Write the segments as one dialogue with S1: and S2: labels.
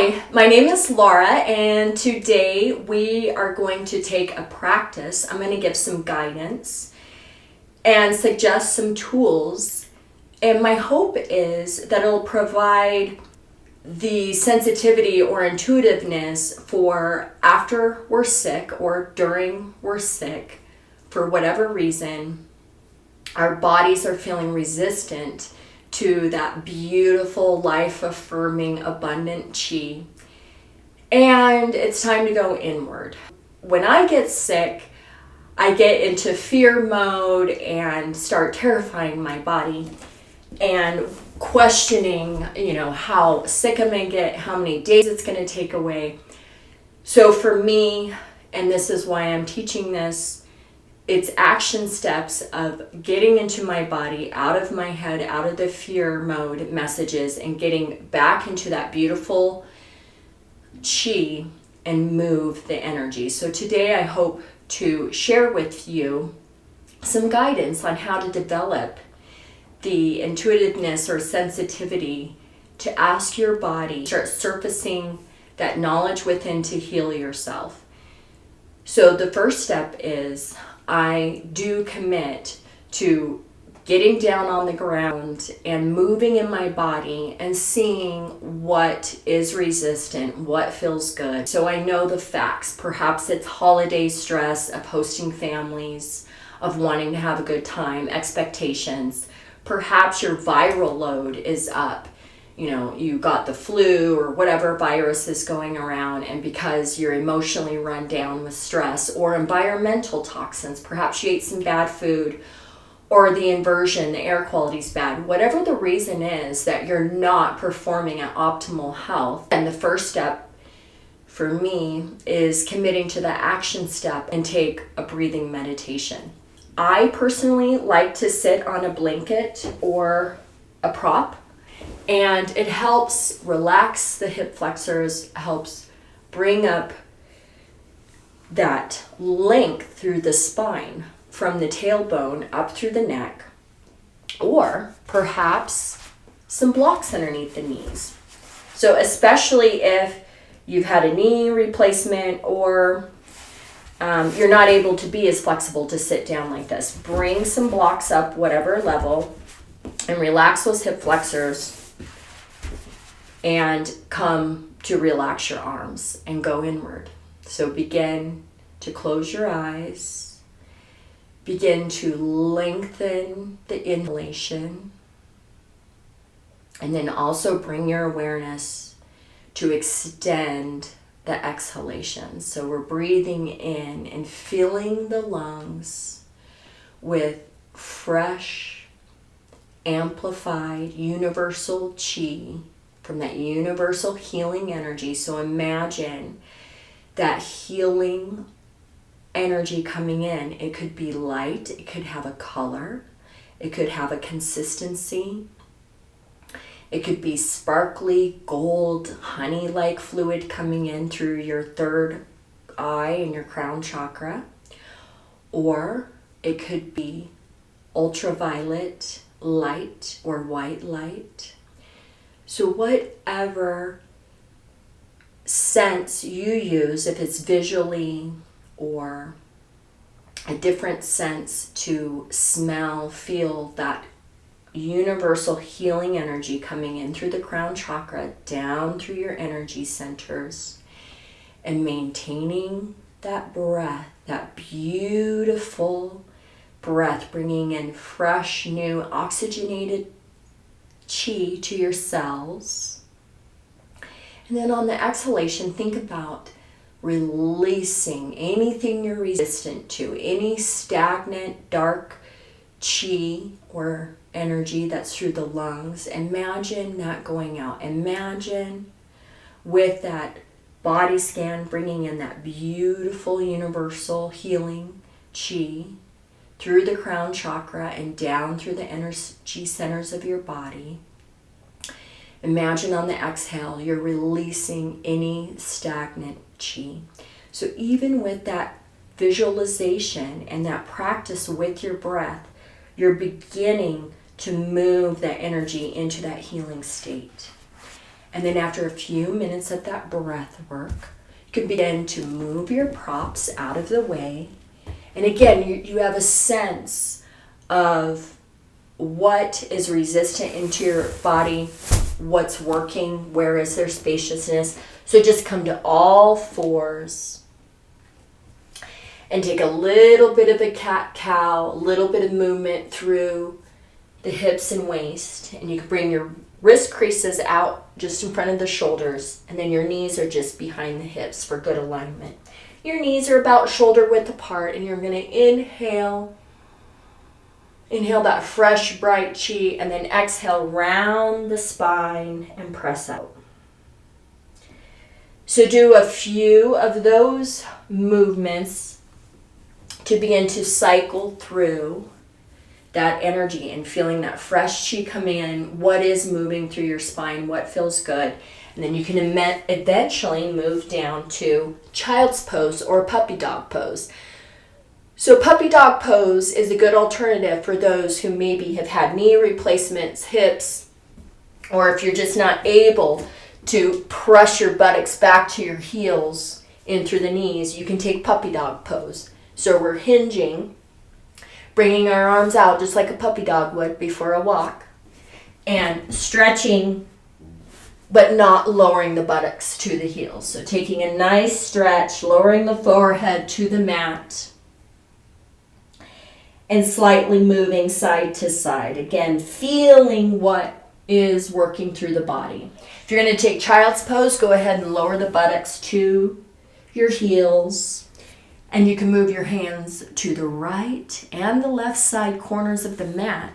S1: Hi, my name is Laura, and today we are going to take a practice. I'm going to give some guidance and suggest some tools, and my hope is that it'll provide the sensitivity or intuitiveness for after we're sick or during we're sick, for whatever reason, our bodies are feeling resistant to that beautiful, life-affirming, abundant chi. And it's time to go inward. When I get sick, I get into fear mode and start terrifying my body and questioning, how sick I'm gonna get, how many days it's gonna take away. So for me, and this is why I'm teaching this, it's action steps of getting into my body, out of my head, out of the fear mode messages, and getting back into that beautiful chi and move the energy. So today I hope to share with you some guidance on how to develop the intuitiveness or sensitivity to ask your body, start surfacing that knowledge within to heal yourself. So the first step is I do commit to getting down on the ground and moving in my body and seeing what is resistant, what feels good. So I know the facts. Perhaps it's holiday stress of hosting families, of wanting to have a good time, expectations. Perhaps your viral load is up. You got the flu or whatever virus is going around, and because you're emotionally run down with stress or environmental toxins, perhaps you ate some bad food, or the inversion, the air quality is bad. Whatever the reason is that you're not performing at optimal health, and the first step for me is committing to the action step and take a breathing meditation. I personally like to sit on a blanket or a prop, and it helps relax the hip flexors, helps bring up that length through the spine from the tailbone up through the neck, or perhaps some blocks underneath the knees. So especially if you've had a knee replacement or you're not able to be as flexible to sit down like this, bring some blocks up whatever level and relax those hip flexors, and come to relax your arms and go inward. So begin to close your eyes, begin to lengthen the inhalation, and then also bring your awareness to extend the exhalation. So we're breathing in and filling the lungs with fresh, amplified, universal chi from that universal healing energy. So imagine that healing energy coming in. It could be light, it could have a color, it could have a consistency, it could be sparkly gold honey-like fluid coming in through your third eye and your crown chakra, or it could be ultraviolet light or white light. So whatever sense you use, if it's visually or a different sense to smell, feel that universal healing energy coming in through the crown chakra, down through your energy centers, and maintaining that breath, that beautiful breath, bringing in fresh, new, oxygenated chi to your cells. And then on the exhalation, think about releasing anything you're resistant to, any stagnant, dark chi or energy that's through the lungs. Imagine that going out. Imagine with that body scan bringing in that beautiful universal healing chi through the crown chakra and down through the energy centers of your body. Imagine on the exhale, you're releasing any stagnant chi. So even with that visualization and that practice with your breath, you're beginning to move that energy into that healing state. And then after a few minutes of that breath work, you can begin to move your props out of the way. And again, you have a sense of what is resistant into your body, what's working, where is there spaciousness. So just come to all fours and take a little bit of a cat-cow, a little bit of movement through the hips and waist. And you can bring your wrist creases out just in front of the shoulders, and then your knees are just behind the hips for good alignment. Your knees are about shoulder width apart, and you're going to inhale that fresh, bright chi, and then exhale, round the spine and press out. So do a few of those movements to begin to cycle through that energy and feeling that fresh chi come in, what is moving through your spine, what feels good. And then you can eventually move down to child's pose or puppy dog pose. So puppy dog pose is a good alternative for those who maybe have had knee replacements, hips, or if you're just not able to press your buttocks back to your heels in through the knees, you can take puppy dog pose. So we're hinging, bringing our arms out just like a puppy dog would before a walk, and stretching, but not lowering the buttocks to the heels. So taking a nice stretch, lowering the forehead to the mat, and slightly moving side to side. Again, feeling what is working through the body. If you're going to take child's pose, go ahead and lower the buttocks to your heels. And you can move your hands to the right and the left side corners of the mat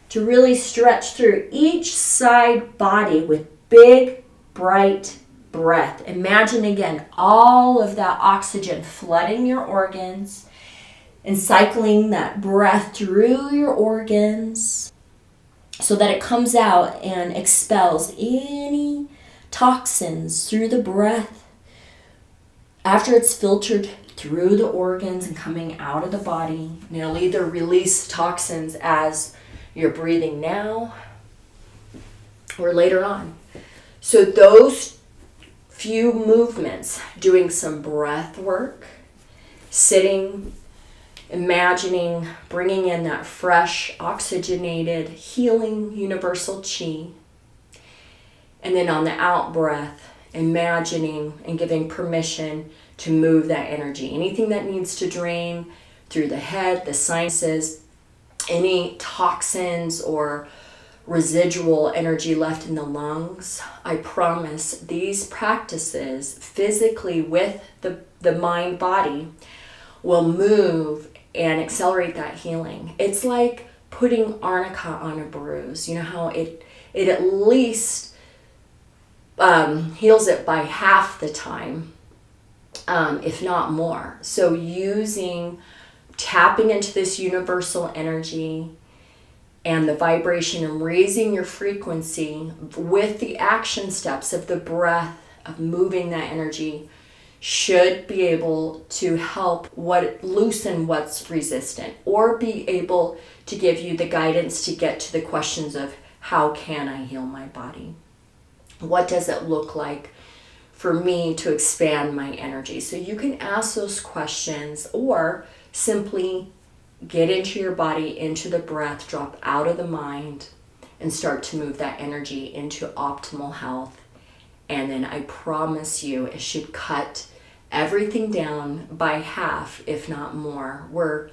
S1: to really stretch through each side body with big, bright breath. Imagine again all of that oxygen flooding your organs and cycling that breath through your organs so that it comes out and expels any toxins through the breath after it's filtered through the organs and coming out of the body. And it'll either release toxins as you're breathing now or later on. So those few movements, doing some breath work, sitting, imagining, bringing in that fresh, oxygenated, healing, universal chi. And then on the out breath, imagining and giving permission to move that energy. Anything that needs to drain through the head, the sinuses, any toxins or residual energy left in the lungs. I promise these practices physically with the mind body will move and accelerate that healing. It's like putting arnica on a bruise. You know how it at least heals it by half the time, if not more. So tapping into this universal energy and the vibration and raising your frequency with the action steps of the breath, of moving that energy, should be able to help loosen what's resistant, or be able to give you the guidance to get to the questions of how can I heal my body? What does it look like for me to expand my energy? So you can ask those questions or simply get into your body, into the breath, drop out of the mind, and start to move that energy into optimal health. And then I promise you, it should cut everything down by half, if not more. We're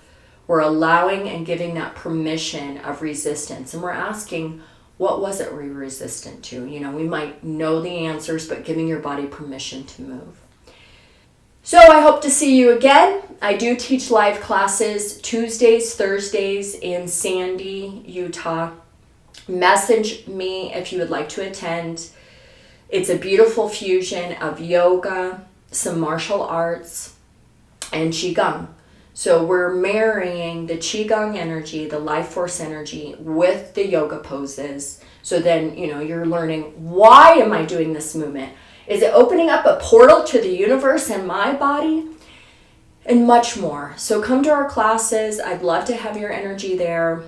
S1: allowing and giving that permission of resistance. And we're asking, what was it we were resistant to? You know, we might know the answers, but giving your body permission to move. So I hope to see you again. I do teach live classes Tuesdays, Thursdays in Sandy, Utah. Message me if you would like to attend. It's a beautiful fusion of yoga, some martial arts, and Qigong. So we're marrying the Qigong energy, the life force energy, with the yoga poses. So then, you're learning, why am I doing this movement? Is it opening up a portal to the universe and my body? And much more. So come to our classes. I'd love to have your energy there.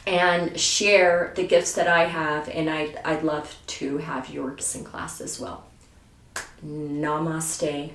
S1: and share the gifts that I have, and I'd love to have your gifts in class as well. Namaste.